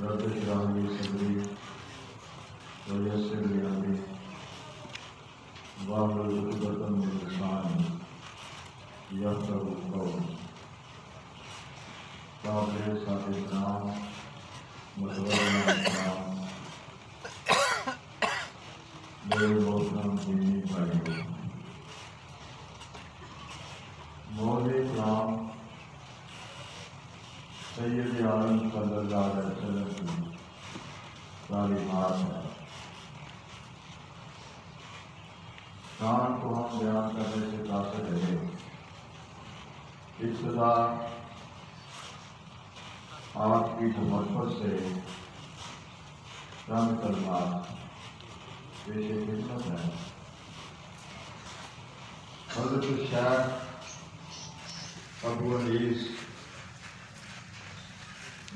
رب اشرح لي صدري ويسر لي امري واحلل عقدة من لساني يفقهوا قولي. قابل صاحب نام متوجہ کرام میرے محترم دینی بھائیوں، مولوی کرام سید عالم صلی اللہ علیہ وسلم کی تعلیمات ہے. شان کو ہم بیان کرنے سے قاصر رہے. ابتدا آپ کی محبت سے چند کلمات پیش خدمت ہے. حضرت شیخ ابو انیس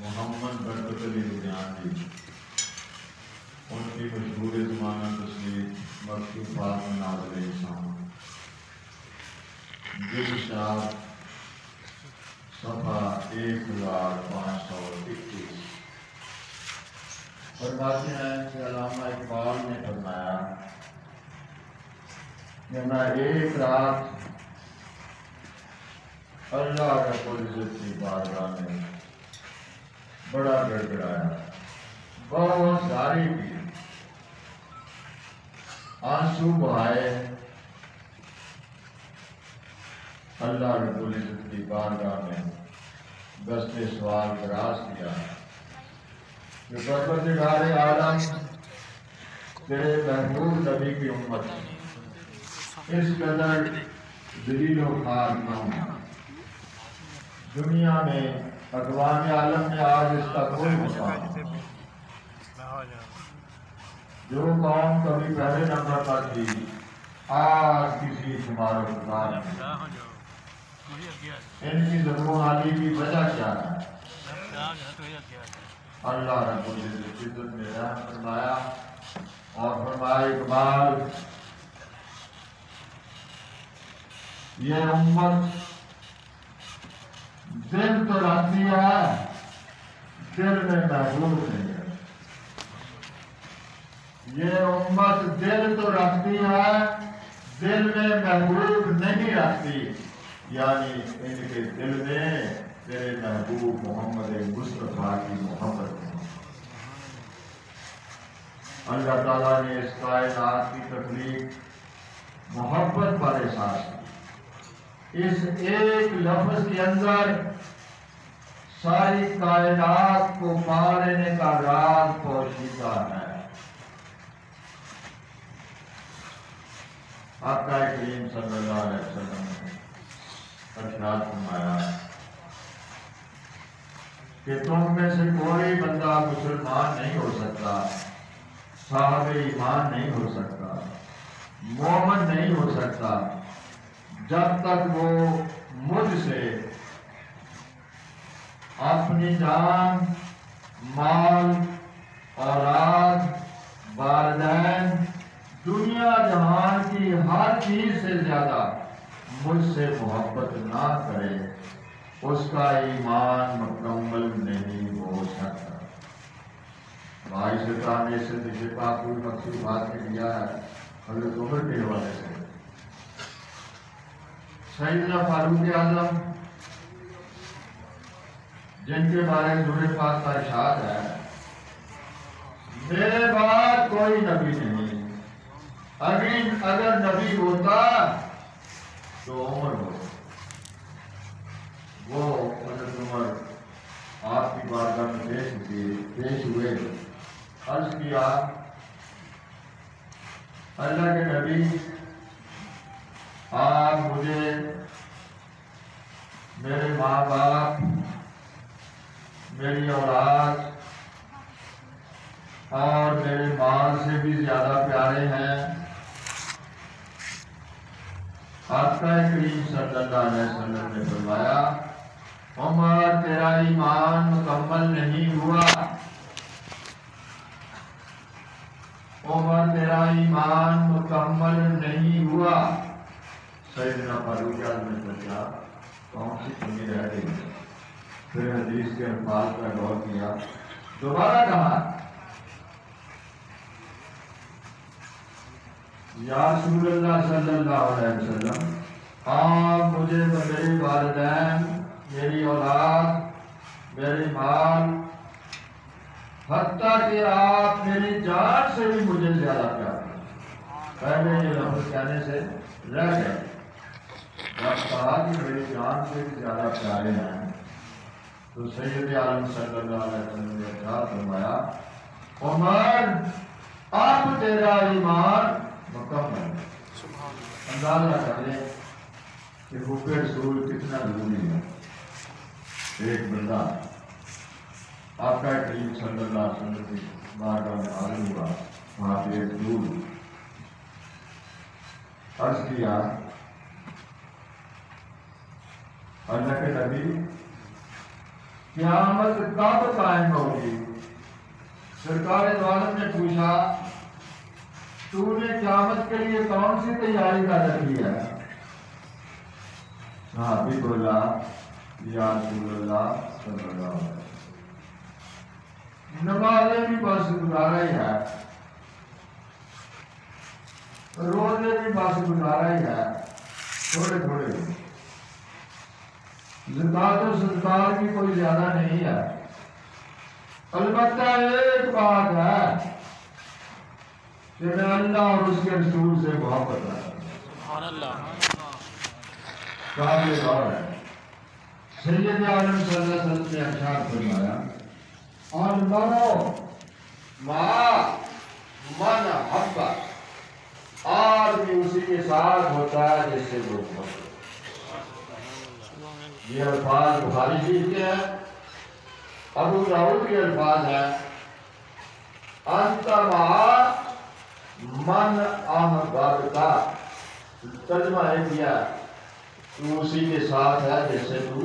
محمد برکت علی لدھیانوی، ان کی مشہور زمانہ تصنیف مکتوبات میں نازل انسان، جلد 4 صفحہ 1521 فرماتے ہیں کہ علامہ اقبال نے فرمایا کہ میں ایک رات اللہ رب العزت کی بارگاہ میں بڑا گڑگڑایا، بہت زاری کی، آنسو بہائے، اللہ رب العزت کی بارگاہ میں دست سوال دراز کیا کہ پروردگار عالم، تیرے محبوب نبی کی امت اس قدر ذلیل و خوار نہ ہوں. دنیا میں اقوام عالم میں آج اس کا کوئی مقام نہیں. جو قوم کبھی پہلے نمبر پر تھی آج کسی شمار و شمار نہیں. ان کی ضرور عالی کی وجہ کیا ہے؟ اللہ رب العزت عزت میں رحم فرمایا اور فرمایا اقبال، یہ امت دل تو رکھتی ہے، دل میں محبوب نہیں ہے. یہ امت دل تو رکھتی ہے، دل میں محبوب نہیں رکھتی. یعنی ان کے دل میں تیرے محبوب محمد مصطفیٰ کی محبت ہے. اللہ تعالیٰ نے اس کائنات کی تخلیق محبت پر احساس کی. اس ایک لفظ کے اندر ساری کائنات کو پا لینے کا راز پوشیدہ ہے. آقا کریم صلی اللہ علیہ وسلم نے ارشاد فرمایا کہ تم میں سے کوئی بندہ مسلمان نہیں ہو سکتا، صاحب ایمان نہیں ہو سکتا، مومن نہیں ہو سکتا جب تک وہ مجھ سے اپنی جان، مال، اولاد، والدین، دنیا جہان کی ہر چیز سے زیادہ مجھ سے محبت نہ کرے. اس کا ایمان مکمل نہیں ہو سکتا. بھائی سرکار نے اس سے دشپا کوئی مقصود بات نے کیا ہے حضرت عمر کے حوالے سے. سیدنا فاروق اعظم جن کے بارے میں حضور پاک کا ارشاد ہے، میرے بعد کوئی نبی نہیں، اگر نبی ہوتا تو عمر ہو. وہ حضرت عمر آپ کی بارگاہ میں پیش ہوئے، عرض کیا اللہ کے نبی، آپ مجھے میرے ماں باپ، میری اولاد اور میرے مال سے بھی زیادہ پیارے ہیں. آقا کریم صلی اللہ علیہ وسلم نے فرمایا عمر تیرا ایمان مکمل نہیں ہوا، عمر تیرا ایمان مکمل نہیں ہوا. سیدنا فاروق اعظم نے پوچھا کون سی کمی رہ گئی؟ پھر حدیث کے الفاظ پر غور کیا دوبارہ کہا یا رسول اللہ صلی اللہ علیہ وسلم آپ مجھے میرے والدین، میری اولاد، میری مال، حتیٰ کہ آپ میری جان سے بھی مجھے زیادہ پیار کریں۔ پہلے یہ لفظ کہنے سے رہ گئے، جب کہا کہ میری جان سے بھی زیادہ پیارے ہیں تو سید عالم صلی اللہ علیہ وسلم نے ارشاد فرمایا عمر اب تیرا ایمان مکمل ہے۔ اندازہ کر لیں کہ حب رسول کتنا ضروری ہے۔ ایک بندہ آپ کا کریم صلی اللہ علیہ وسلم کی بارگاہ میں حاضر ہوا، وہاں پہ ایک دور عرض کیا اللہ کے نبی قیامت کب قائم ہوگی؟ سرکار دو عالم نے پوچھا تو نے قیامت کے لیے کون سی تیاری پیدا کی ہے؟ صحابی بولا یا رسول اللہ صلی اللہ علیہ وسلم نمازیں بھی بس گزارا ہی ہے، روزے بھی بس گزارا ہی ہے، تھوڑے تھوڑے، زکوٰۃ و صدقات بھی کوئی زیادہ نہیں ہے۔ البتہ ایک بات ہے کہ میں اللہ اور اس کے رسول سے محبت رکھتا ہوں۔ سبحان اللہ، قابل غور ہے۔ سید عالم صلی اللہ علیہ وسلم نے ارشاد فرمایا المرء مع من احب، آدمی اسی کے ساتھ ہوتا ہے جس سے وہ محبت۔ یہ الفاظ بخاری شریف کے ہیں، ابو داؤد کے الفاظ ہیں انت مع من احببت، ترجمہ ہے کیا تو اسی کے ساتھ ہے جس سے تو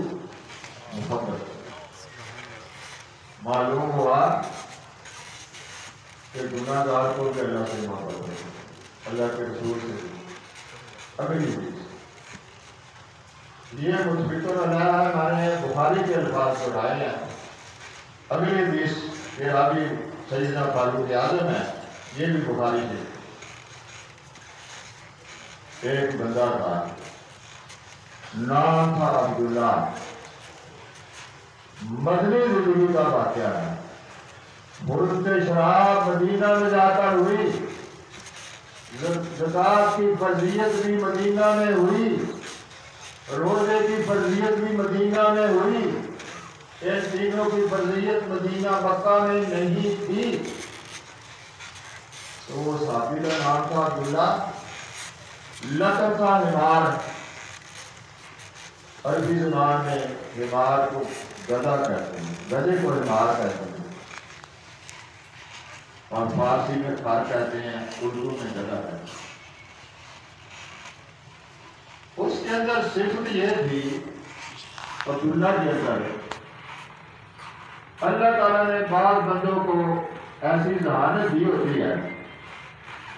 محبت۔ معلوم ہوا کہ گناہ گار کو بھی اللہ سے محبت ہے، اللہ کے رسول سے۔ اگلی چیز یہ متفق علیہ ہمارے بخاری کے الفاظ کو ڈھائے ہیں۔ اگلی حدیث کے راوی سیدنا فاروق اعظم ہے، یہ بھی بخاری سے۔ ایک بندہ تھا، نام تھا عبداللہ، مدنی زندگی کا واقعہ ہے۔ ملک شراب مدینہ میں جا کر ہوئی، زکوٰۃ کی فرضیت بھی مدینہ میں ہوئی، روزے کی فرضیت بھی مدینہ میں ہوئی، ان تینوں کی فرضیت مدینہ مکہ میں نہیں تھی۔ تو وہ صحابی کا نام تھا عبداللہ، لقب تھا حمار، عربی زبان میں حمار کو گدھا کہتے ہیں، گدھے کو حمار کہتے ہیں، اور فارسی میں خر کہتے ہیں، اردو میں گدھا کہتے ہیں۔ اس کے اندر صفت یہ تھی عبداللہ کے اندر، اللہ تعالیٰ نے بعض بندوں کو ایسی ذہانت دی ہوتی ہے،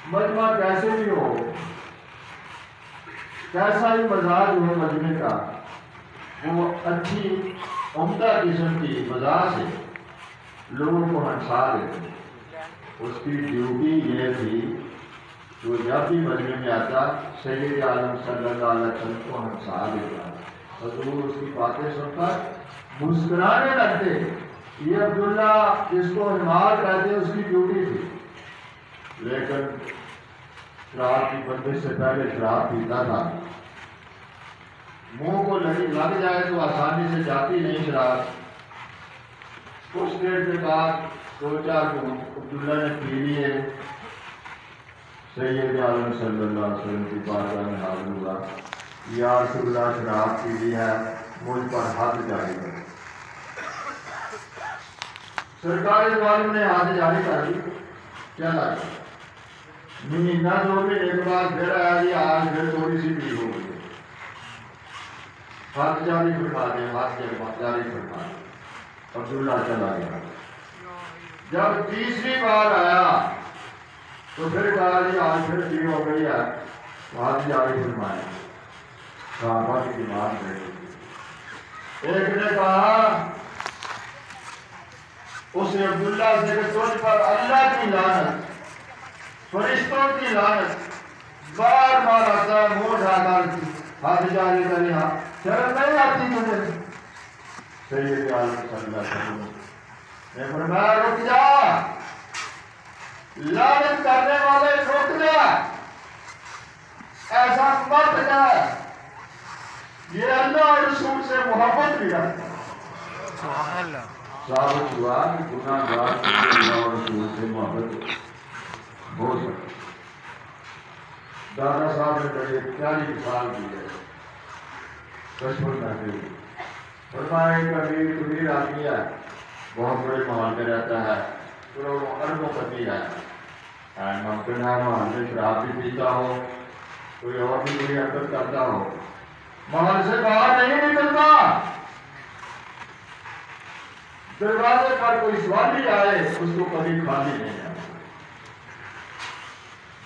مجمع کیسے بھی ہو، کیسا ہی مزاج ہو مجمع کا، وہ اچھی عمدہ قسم کی مزاج سے لوگوں کو ہنسا دیتے۔ اس کی ڈیوٹی یہ تھی کہ وہ جب بھی مجمع میں آتا سید عالم صلی اللہ علیہ وسلم کو ہنسا دیتا، حضور اس کی باتیں سن کر مسکرانے لگتے۔ یہ عبداللہ جس کو حمار کہتے اس کی ڈیوٹی تھی، لیکن شراب کی بندش سے پہلے شراب پیتا تھا، منہ کو لگ جائے تو آسانی سے جاتی نہیں شراب۔ کچھ دیر کے بعد سوچا کہ عبداللہ نے پی لیے، سید عالم صلی اللہ علیہ وسلم کی بارگاہ میں حاضر ہوا، یا رسول اللہ شراب پی لی ہے، مجھ پر حد جاری کر۔ سرکار دو عالم نے حد جاری کر دی، چلا مہینہ دو مہینے کے بعد پھر آیا جی آج پھر تھوڑی سی بھیڑ ہو گئی، حد جاری فرما دیں، حد جاری فرما دیں۔ عبداللہ چلا گیا۔ جب تیسری بار آیا تو پھر کہا جی آج پھر بھیڑ ہو گئی ہے، حد جاری فرمائے۔ صحابہ کی دماغ بیٹھی، ایک نے کہا اس نے عبداللہ سے کہ تجھ پر اللہ کی لعنت، فرشتوں کی لعنت، بار بار آتا ہے، منہ اٹھا کر ہاتھ جاری کر یہاں، شرم نہیں آتی تجھے؟ سید عالم صلی اللہ علیہ وسلم نے فرمایا رک جا، لعنت کرنے والے رک جا، ایسا مت جا، یہ اللہ اور رسول سے محبت بھی رکھتا ہے۔ سبحان اللہ۔ ثابت ہوا کہ گناہ گار اللہ اور رسول سے محبت ہو سکتی۔ دادا صاحب نے بڑی پیاری مثال دی ہے، کشمیر میں فرمایا کبھی کبیر آدمی ہے، بہت بڑے محل میں رہتا ہے، کروڑوں اربوں پتی ہے، ممکن ہے محل میں شراب بھی پیتا ہو، کوئی اور بھی کوئی حرکت کرتا ہو، محل سے باہر نہیں نکلتا، دروازے پر کوئی سوالی آئے اس کو کبھی خالی نہیں آتا۔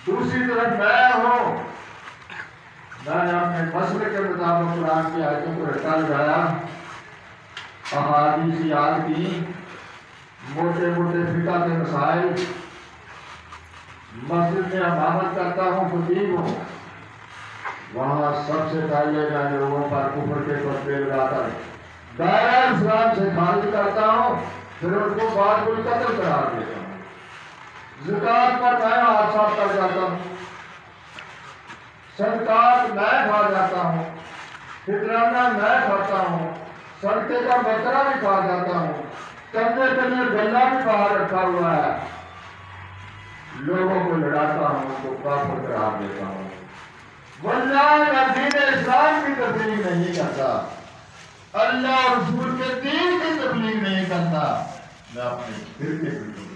دوسری طرف میں ہوں، میں نے اپنے مسئلے کے مطابق قرآن کی آیتوں کو رٹا لگایا، احادیث یاد کی، موٹے موٹے فقہ کے مسائل، مسجد میں امامت کرتا ہوں، خطیب ہوں، وہاں سب سے پہلے میں لوگوں پر کفر کے فتوے لگا کر دائرہ اسلام سے خارج کرتا ہوں، پھر ان کو بعد القتل قرار دیتا ہوں۔ زکوٰۃ پر میں ہاتھ صاف کر جاتا ہوں، صدقات میں کھا جاتا ہوں، فطرانہ میں کھاتا ہوں، صدقے کا بکرا بھی کھا جاتا ہوں، کندھے کے لیے گلا بھی باہر رکھا ہوا ہے، لوگوں کو لڑاتا ہوں، ان کو کافر قرار دیتا ہوں۔ واللہ میں دین اسلام کی تبلیغ نہیں کرتا، اللہ اور رسول کے دین کی تبلیغ نہیں کرتا، میں اپنے فرقے کی تبلیغ،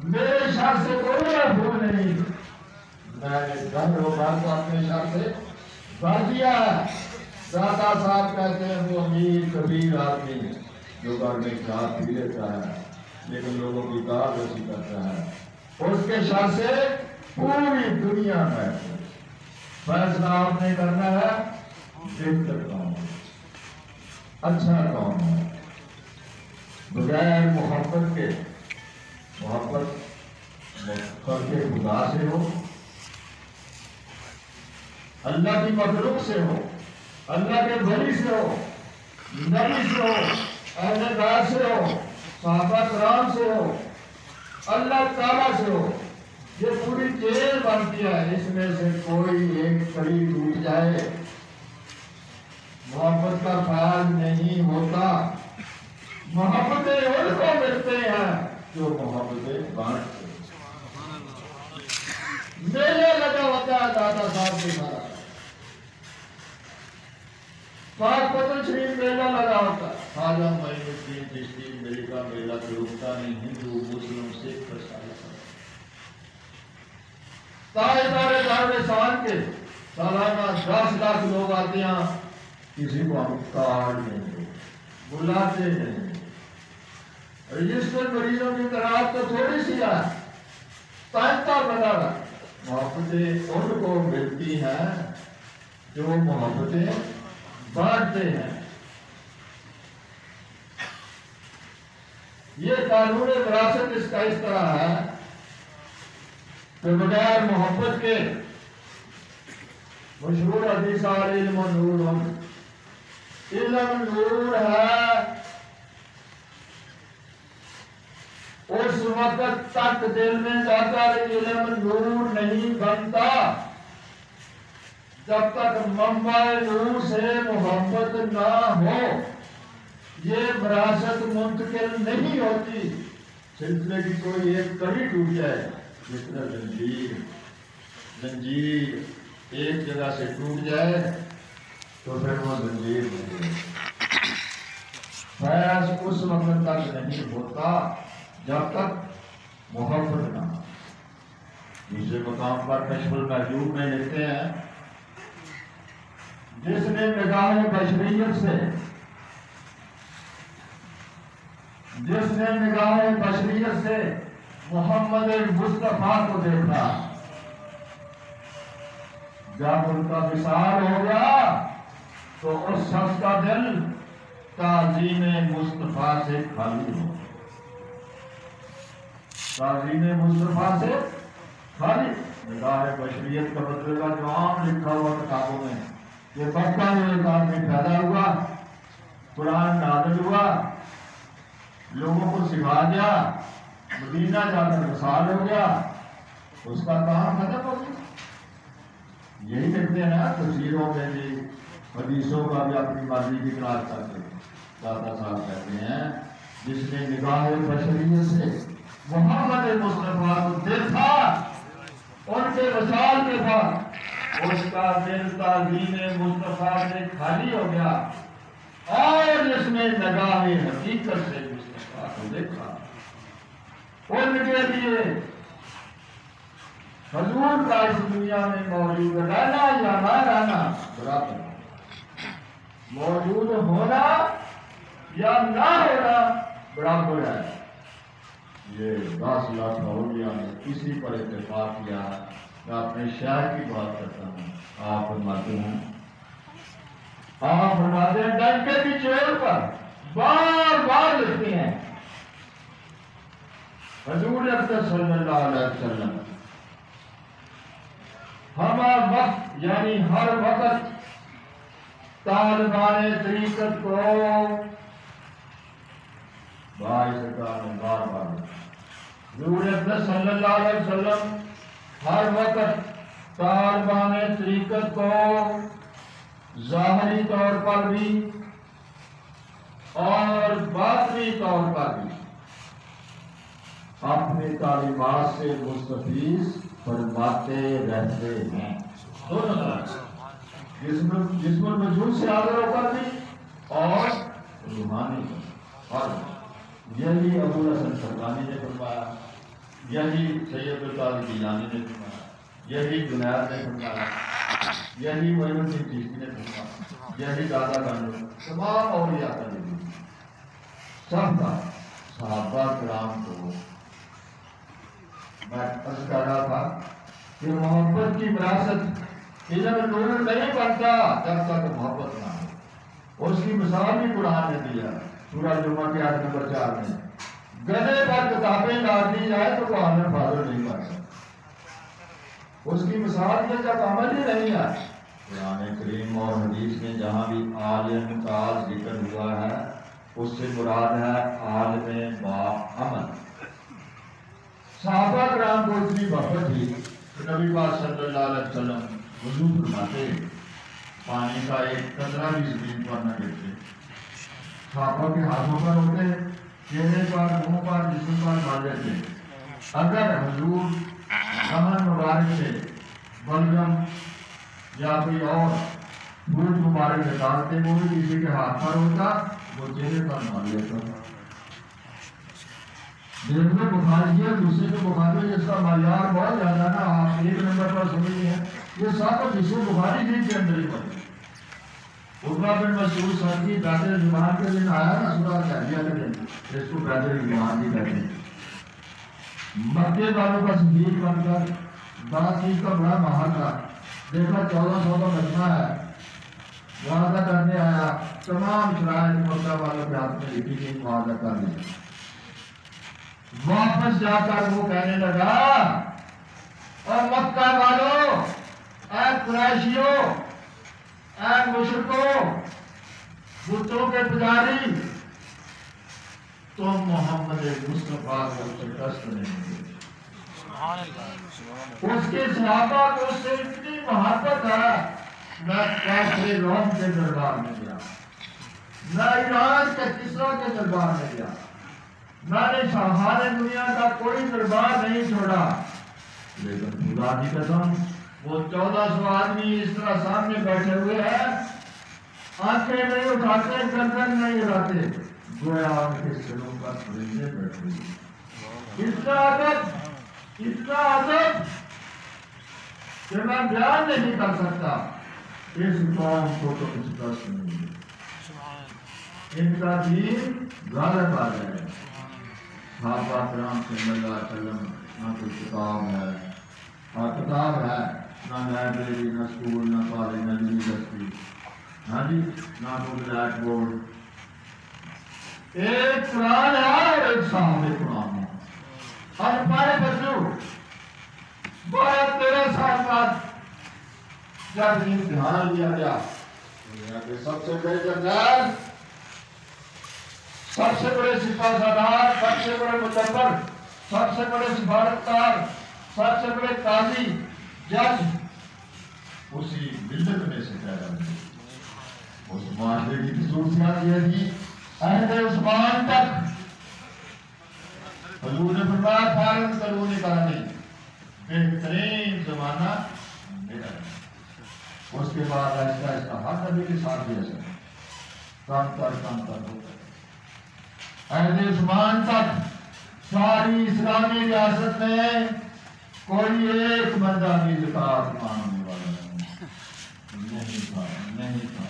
میرے شر سے کوئی محفوظ نہیں، میں نے گھر و بار کو اپنے شر سے بھر دیا ہے۔ دادا صاحب کہتے ہیں وہ امیر کبیر آدمی جو گھر میں شراب پی لیتا ہے لیکن لوگوں کی گال رسی کرتا ہے، اس کے شر سے پوری دنیا میں فیصلہ آپ نے کرنا ہے، بہتر کام ہے، اچھا کام ہے، بغیر محبت کے، محبت کر کے خدا سے ہو، اللہ کی مخلوق سے ہو، اللہ کے ولی سے ہو، نبی سے ہو، اہل بیت سے ہو، صحابہ کرام سے ہو، اللہ تعالیٰ سے ہو، یہ پوری چین بنتی ہے، اس میں سے کوئی ایک کڑی ٹوٹ جائے محبت کا فیض نہیں ہوتا۔ محبتیں ان کو ملتے ہیں جو محبتیں بانٹتے ہیں۔ میلے لگا ہوتا ہے دادا صاحب کے گھر، پاک پتن شریف میلہ لگا ہوتا ہے، خواجہ معین الدین چشتی میلے کا میلہ تو رکتا نہیں، ہندو مسلم سکھ عیسائی تاجدار دارالاسلام کے سالانہ 10 لاکھ لوگ آتے ہیں، کسی کو ہم کارڈ نہیں دیں، بلاتے نہیں، رجسٹر مریضوں کی تعداد تو تھوڑی سی ہے، 75 بنا، محبتیں ان کو ملتی ہیں جو محبتیں بانٹتے ہیں۔ یہ قانون وراثت اس کا اس طرح ہے کہ بغیر محبت کے، مشہور حدیث علم نور، علم نور ہے، اس وقت تک دل میں جاتا علم نور نہیں بنتا جب تک منبع نور سے محبت نہ ہو، یہ وراثت منتقل نہیں ہوتی۔ سلسلے کی کوئی ایک کڑی ٹوٹ جائے، جس طرح زنجیر ایک جگہ سے ٹوٹ جائے تو پھر وہ زنجیر نہیں، فیض اس وقت تک نہیں ہوتا جب تک محبت نہ ہو۔ دوسرے مقام پر کشف المحجوب میں لکھتے ہیں، جس نے نگاہ بشریت سے، جس نے نگاہ بشریت سے محمد مصطفیٰ کو دیکھا، جب ان کا وصال ہو گیا تو اس شخص کا دل تعظیم مصطفیٰ سے خالی ہو، تعظیم مصطفیٰ سے خالی۔ نگاہ بشریت کا مطلب ہے جو عام لکھا ہوا کتابوں میں کہ مکہ میں ایک آدمی پیدا ہوا، قرآن نازل ہوا، لوگوں کو سکھا دیا، مدینہ جا کر وصال ہو گیا، اس کا کام ختم ہو گیا۔ یہی کہتے ہیں نا تفسیروں میں بھی، حدیثوں کا بھی اپنی مرضی کی کلاس کرتے ہیں۔ دادا صاحب کہتے ہیں جس نے نگاہ بشریت سے محمد مصطفیٰ کو دیکھا ان کے وصال کے بعد اس کا دل تعظیم مصطفیٰ سے خالی ہو گیا، اور جس نے نگاہ حقیقت سے مصطفیٰ کو دیکھا ان کے لیے حضور کا اس دنیا میں موجود رہنا یا نہ رہنا برابر، موجود ہونا یا نہ ہونا برابر ہے۔ یہ 10 لاکھ اولیاء نے کسی پر اتفاق کیا۔ میں اپنے شہر کی بات کرتا ہوں، آپ فرماتے ہیں، آپ فرماتے ہیں ڈنکے کی چوٹ پر بار بار لکھتے ہیں حضور اکرم صلی اللہ علیہ وسلم ہم وقت یعنی ہر وقت طالبان طریقت کو بھائی سرکار نے بار بار حضور اکرم صلی اللہ علیہ وسلم ہر وقت طالبان طریقت کو ظاہری طور پر بھی اور باطنی طور پر بھی اپنی تعلیمات سے مستفیض فرماتے رہتے ہیں، دونوں جسم الوجود سے حاضر ہو کر بھی اور روحانی اور یہی ابو الحسن سرکانی نے فرمایا، یہی سید القادر جیلانی نے فرمایا، یہی جنید نے فرمایا، یہی معین الدین چشتی نے فرمایا، یہی دادا گنج، تمام اولیاء کا نبی سب کا صحابہ کرام کو میں عرض کر رہا تھا کہ محبت کی وراثت علم نور نہیں بنتا جب تک محبت نہ ہو۔ اس کی مثال بھی قرآن نے دیا، سورہ جمعہ کی آیت نمبر 4 میں، گدھے پر کتابیں ڈال دی جائے تو وہ عالم فاضل نہیں پڑتا۔ اس کی مثال یہ جب عمل ہی نہیں ہے۔ قرآن کریم اور حدیث میں جہاں بھی عالم کا ذکر ہوا ہے اس سے مراد ہے عالم با عمل۔ صحابہ کرام کو اتنی محبت تھی کہ نبی پاک صلی اللہ علیہ وسلم وضو فرماتے پانی کا ایک قطرہ بھی زمین پر نہ گرتے، صحابہ کے ہاتھوں پر ہوتے، چہرے پر، منہ پر، جسم پر مالے تھے۔ اگر حضور دہن مبارک سے بلغم یا کوئی اور فروٹ مبارک نکالتے وہ بھی کسی کے ہاتھ پر ہوتا، وہ چہرے پر مال لیتا۔ دیکھ میں بخاری ہے، دوسرے کے بخاری جس کا معیار بہت زیادہ نا، آپ 1 نمبر پر سمجھتے ہیں، یہ سب جسے بخاری جن کے اندر ہی پڑے۔ عقبہ بن مسعود صاحب کی بیدر جمعان کے دن آیا نا، سورہ تحریہ کے دن، اس کو بیدر جمعان بھی کہتے ہیں۔ مکے والوں کا صدیق بن کر بات چیز کا بڑا ماہر تھا، دیکھا 1400 کا مجمع ہے، وعدہ کرنے آیا، تمام شرائط مکہ والوں کے ہاتھ میں لکھی گئی، وعدہ کر لیا۔ واپس جا کر وہ کہنے لگا، اور مکہ والوں، اے قریشیوں، اے مشرکوں، بتوں کے پجاری، تم محمد مصطفیٰ کو شکست نہیں دے۔ اس کے صحابہ کو اس سے اتنی محبت ہے، نہ کیسے روم کے دربار میں گیا، نہ ایران کے کسرا کے دربار میں گیا، نہ نے شاہان دنیا کا کوئی دربار نہیں چھوڑا، لیکن خدا کی قسم وہ 1400 آدمی اس طرح سامنے بیٹھے ہوئے ہیں، آنکھیں نہیں اٹھاتے، گردن نہیں اڑاتے، گویا ان کے سروں پر پرندے بیٹھے ہوئے۔ اتنا ادب کہ میں بیان نہیں کر سکتا، اس قوم کو تو کچھ دست نہیں ہے، ان کا دین غالب آ جائے۔ صحابہ کرام صلی اللہ علیہ وسلم نہ کوئی کتاب ہے، اور کتاب ہے نہ لائبریری، نہ اسکول، نہ کالج، نہ یونیورسٹی، ہاں جی، نہ کوئی بلیک بورڈ، ایک قرآن ہے اور ایک صحابہ قرآن ہے. اور ہمارے بچوں 12-13 سال بعد جب امتحان لیا گیا دنیا کے سب سے بڑے جنرل، سب سے بڑے سپاہ سالار، سب سے بڑے مدبر، سب سے بڑے سفارتکار، سب سے بڑے قاضی جج اسی ملت میں سے پیدا ہوئے. اس معاشرے کی خصوصیات یہ تھی عہد عثمان تک حضور نے فرمایا فارغ قرون قرنی، بہترین زمانہ میرا ہے. اس کے بعد آہستہ آہستہ ہر نبی کے ساتھ بھی ایسا کم تر ہوتا ہے. عہد عثمان تک ساری اسلامی ریاست میں کوئی ایک بندہ بھی زکات مانگنے والا نہیں تھا.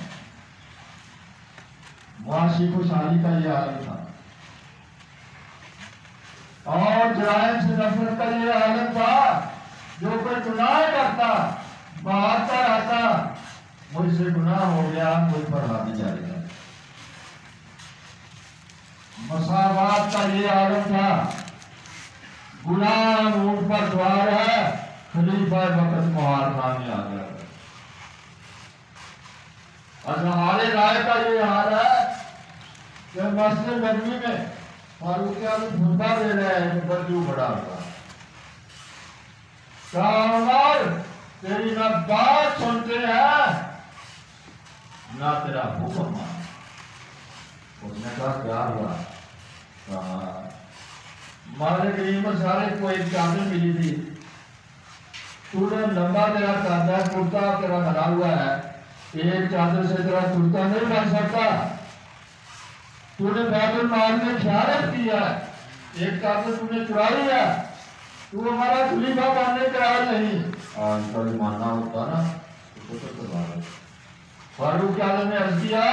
معاشی خوشحالی کا یہ عالم تھا اور جرائم سے نفرت کا یہ عالم تھا. جو کوئی گناہ کرتا بات پر آتا مجھ سے گناہ ہو گیا مجھ پر ہاتھ جائے گا. مساوات کا یہ عالم تھا. غلام اونٹ پر سوار ہے، خلیفہ وقت مہار خانے آ گیا. ہمارے رائے کا یہ حال ہے کہ مسجد نبوی میں فاروق اعظم خطبہ دے رہے ہیں، بجو بڑا ہوگا عمر تیری نہ بات سنتے ہیں نہ تیرا حکم مانتے. اس نے کہا کیا ہوا؟ کہا مالک کریم سارے کو ایک چادر ملی تھی، تو نے لمبا تیرا چادر کرتا تیرا بنا ہوا ہے، ایک چادر سے تیرا کرتا نہیں بن سکتا. تو نے بیت المال میں خیانت کی ہے، ایک چادر تو نے چرائی ہے، تو ہمارا خلیفہ بننے کا نہیں. آج کل ماننا ہوتا نا تو کروا رہے. فاروق اعظم نے عرض کیا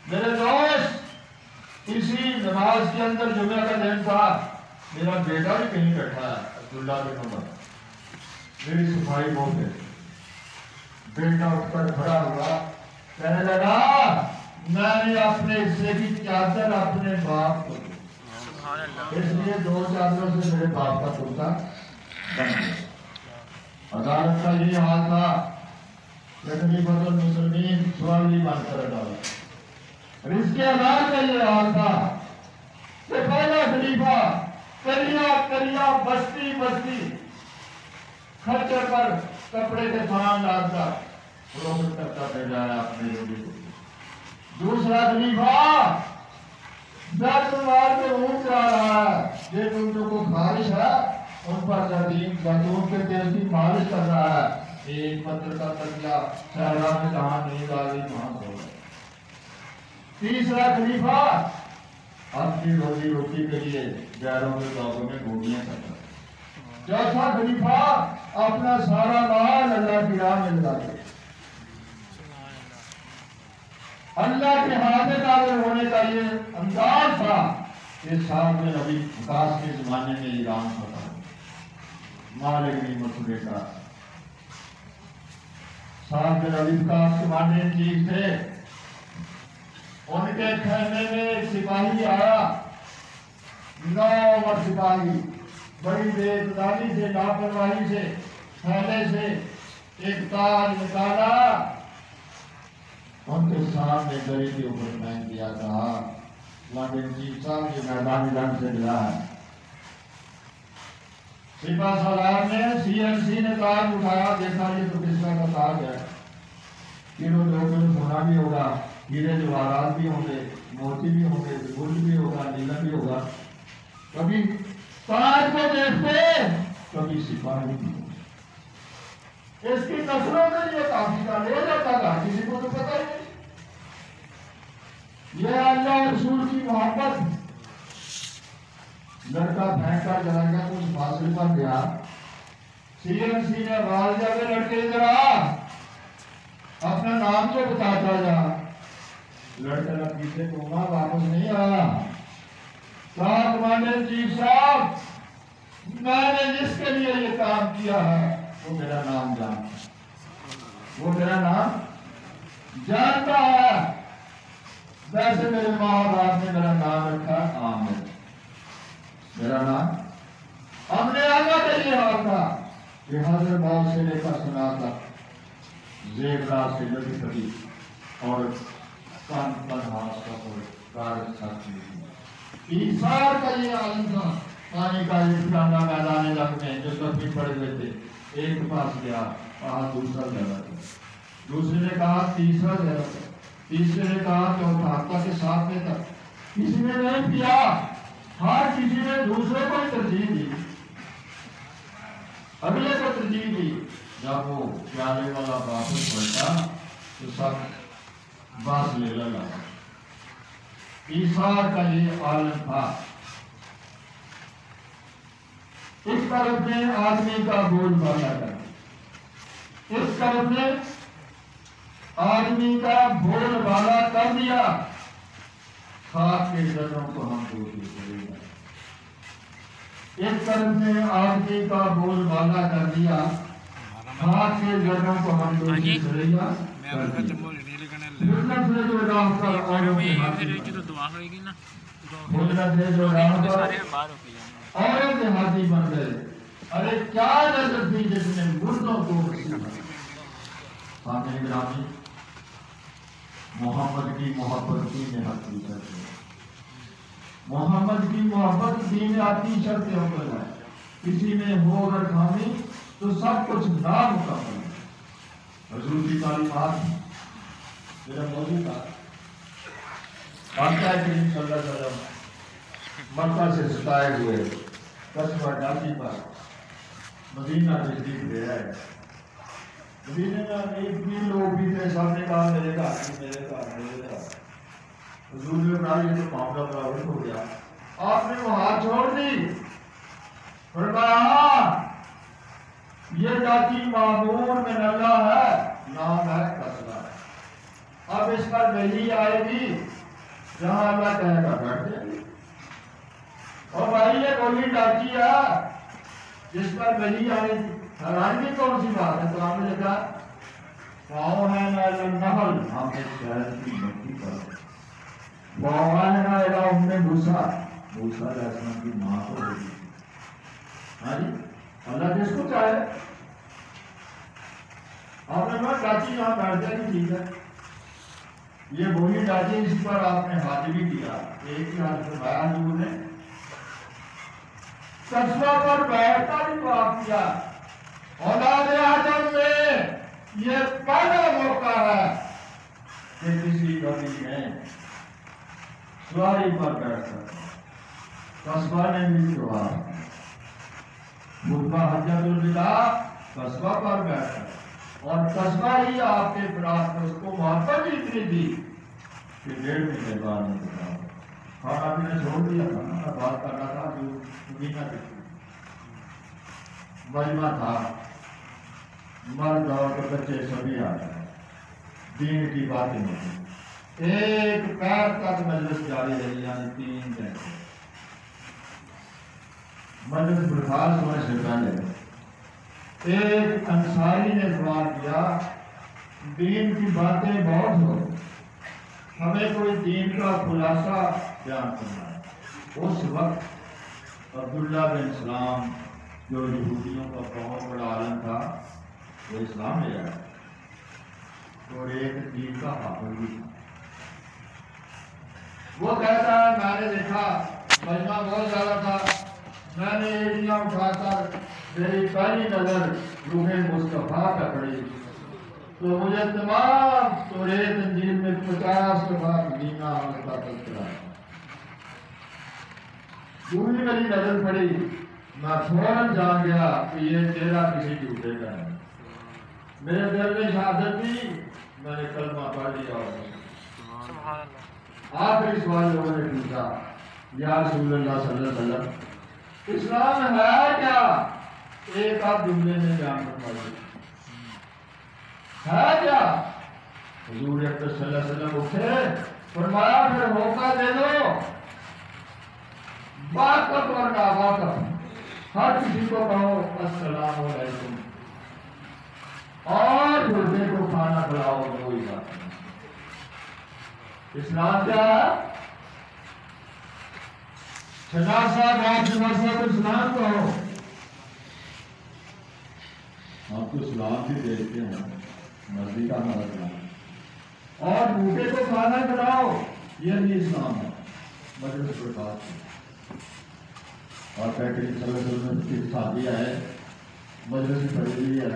میرے دوست، اسی نماز کے اندر جمعہ کا دن تھا، میرا بیٹا بھی کہیں بیٹھا ہے عبداللہ بن عمر، میری صفائی بہت ہے. بیٹا اٹھ کر کھڑا ہوا، کہنے لگا میں نے اپنے حصے کی چادر اپنے باپ کو دی، اس لیے 2 چادروں سے میرے باپ کا کرتا بن گیا. عدالت کا یہ حال تھا کہ خلیفۃ المسلمین سوالی بن کر ڈالا. رزق عدالت کا یہ حال تھا کہ پہلا خلیفہ کریا بستی خرچے پر کپڑے کے تھان ڈال کر فروخت کرتا بھیجا ہے اپنے روٹی کو. دوسرا خلیفہ بیت المال میں اونٹ چلا رہا ہے، جن اونٹوں کو خارش ہے ان پر زیتون کے تیل کی مالش کر رہا ہے. ایک پتھر کا تکیا صحرا میں جہاں نیند آ گئی وہاں سو گئے. تیسرا خلیفہ اپنی روٹی کے لیے غیروں کے باغوں میں گھوڑیاں کرتا. چوتھا خلیفہ اپنا سارا مال اللہ کی راہ میں لگا دے. اللہ کے ہاتھ قابل ہونے کا یہ انداز تھا کہ صاحب نبی وکاس کے زمانے میں ایران ہوتا مالک مسئلے کا صاحب نبی وکاس کے زمانے چیز تھے. ان کے خیمے میں ایک سپاہی آیا، 9 عمر سپاہی، بڑی بے اعتدالی سے لاپرواہی سے تھیلے سے ایک تاج نکالا، ان کے سامنے گلی کے اوپر پھینک دیا. کہا لیکن چیف صاحب یہ میدانی جنگ سے ملا ہے. سپاہ سالار نے CNC نے تاج اٹھایا، دیکھا یہ تو کسرا کا تاج ہے، کلو 2 کلو سونا بھی ہوگا، ہیرے جواہرات بھی ہوں گے، موتی بھی ہوں گے، گل بھی ہوگا، نیلم بھی ہوگا. کبھی تاج کو دیکھتے کبھی سپاہی بھی ہوگا. اس کی نسلوں میں یہ کافی کا لے جاتا تھا، کسی کو تو پتہ ہی نہیں. یہ اللہ رسول کی محبت. لڑکا پھینک کر چلا گیا، کچھ فاصلے پر گیا، CNC نے آواز دیا کہ لڑکے ادھر آ، اپنا نام تو بتاتا جا. لڑکا نہ پیچھے گھوما، واپس نہیں آیا. کہا کمانڈر چیف صاحب میں نے جس کے لیے یہ کام کیا ہے وہ میرا نام جانتا ہے، وہ میرا نام جانتا ہے. ویسے میرے ماں باپ نے میرا نام رکھا عامر، میرا نام ہم نے آگا کا یہ حال تھا کہ حضرت موت سے لے کر سنا تھا زیورات سے لگی پڑی اور کان پر ہاتھ کا اور کارج ساتھی تھی۔ ایثار کا یہ عالم تھا، پانی کا ایک پرانا میدان لگ میں جو سب پڑے ہوئے تھے، ایک پاس گیا کہا دوسرا جگہ تھا، دوسرے نے کہا تیسرا جگہ تھا، تیسرے نے کہا چوتھا حتیٰ کے ساتھ میں تک، کسی نے نہیں کیا، ہر کسی نے دوسرے کو ترجیح دی، اگلے کو ترجیح دی۔ جب وہ پیالے والا واپس پلٹا تو سب بس لے لگا۔ ایثار کا یہ عالم تھا۔ اس طرف نے آدمی کا بوجھ بالا کر دیا، اس طرف نے آدمی کا بوجھ بالا کر دیا، خاک کے جروں کو ہم دوسری کرے گا۔ اس طرف نے آدمی کا بوجھ بالا کر دیا، خاک کے جروں کو ہم دوسری کرے گا۔ حضرت سے جو راہ پر اوروں کے ہاتھی بن گئے، ارے کیا نظر تھی جس نے مردوں کو سامنے گرامی، محمد کی محبت کی نہایت شرط ہے، محمد کی محبت دین آتی شرط اوپر ہے، کسی میں ہو اگر خامی تو سب کچھ نامکمل ہے۔ حضور کی تعلیمات میرا موضوع تھا، آقا کریم صلی اللہ علیہ وسلم مکہ سے ستائے ہوئے قصبہ ڈاکی پر مدینہ نزدیک لے آئے۔ مدینہ میں ایک بھی لوگ بھی تھے، سب نے کہا میرے گھر میرے گھر میرے گھر۔ حضور نے کہا یہ تو معاملہ برابر ہو گیا، آپ نے وہ ہاتھ چھوڑ دی، فرمایا یہ ڈاکی معمور من اللہ ہے، نام ہے قصبہ، اب اس پر وحی آئے گی جہاں اللہ کہے گا بیٹھ جائے گی۔ اور بھائی یہ وہی ڈاکی ہے جس پر وحی آئے گی، حیران کی کون سی بات ہے؟ تو آپ نے لکھا فاؤں ہے نا النحل، ہم نے شہد کی مٹی پر فاؤں ہے نا الہ ام موسیٰ، موسیٰ علیہ السلام کی ماں کو ہوگی۔ ہاں جی، اللہ جس کو چاہے آپ نے کہا ڈاکی یہاں بیٹھ جائے گی، ٹھیک ہے، یہ وہی ڈاکی اس پر آپ نے حاضر بھی کیا، ایک ہی حاضر فرمایا حضور نے قصبہ پر بیٹھ کر دعا کیا۔ اولاد آدم میں یہ پہلا موقع ہے کہ کسی نبی نے سواری پر بیٹھ کر قصبہ نے بھی دعا، خطبہ حجۃ الوداع قصبہ پر بیٹھ کر، اور قصبہ ہی آپ کے فراق میں اس کو محبت ہی اتنی دی کہ 1.5 مہینے بعد نہیں بتا، کھانا بھی نے چھوڑ دیا تھا، میں بات کر رہا تھا جو مدینہ کے مجمع تھا، مرد اور بچے سبھی آ گئے، دین کی باتیں ہوتی، ایک پیر تک مجلس جاری رہی، یعنی 3 دن مجلس برخاست ہونے سے پہلے ایک انصاری نے سوال کیا، دین کی باتیں بہت ہو، ہمیں کوئی دین کا خلاصہ بیان کرنا ہے۔ اس وقت عبداللہ بن سلام جو یہودیوں کا بہت بڑا عالم تھا وہ اسلام لے آیا، اور ایک دین کا حافظ بھی تھا۔ وہ کہتا ہے میں نے دیکھا مجمع بہت زیادہ تھا، میں نے ایڑیاں اٹھا کر میری پہلی نظر روح مصطفیٰ پہ پڑی تو مجھے تمام توریت انجیل میں 50 دفعہ مدینہ آنے کا تذکرہ ہے۔ دوسری میری نظر پڑی، میں فوراً جان گیا کہ یہ چہرہ کسی جھوٹے کا ہے، میرے دل میں شہادت تھی، میں نے کلمہ پڑھ لیا۔ آخری سوال لوگوں نے پوچھا یا رسول اللہ صلی اللہ علیہ وسلم اسلام ہے کیا؟ ایک آپ جملے میں بیان فرمائیے، ہے کیا؟ حضور اکرم صلی اللہ علیہ وسلم اٹھے، فرمایا پھر موقع دے دو، واقف اور ناواقف ہر کسی کو کہو السلام علیکم، اور گردے کو کھانا کھلاؤ، کوئی بات نہیں۔ اسلام کیا ہے؟ شجاع صاحب آپ جمعہ صاحب اسلام کہو. ہم تو اسلام بھی دیکھتے ہیں، مرضی کا ہمارا اسلام. اور بھوکے کو کھانا کھلاؤ، یہ نہیں اسلام ہے. مجلس پرکاش اور کہتے ہیں صلی اللہ علیہ وسلم کی شادی ہے، مجلس پڑھی ہوئی ہے،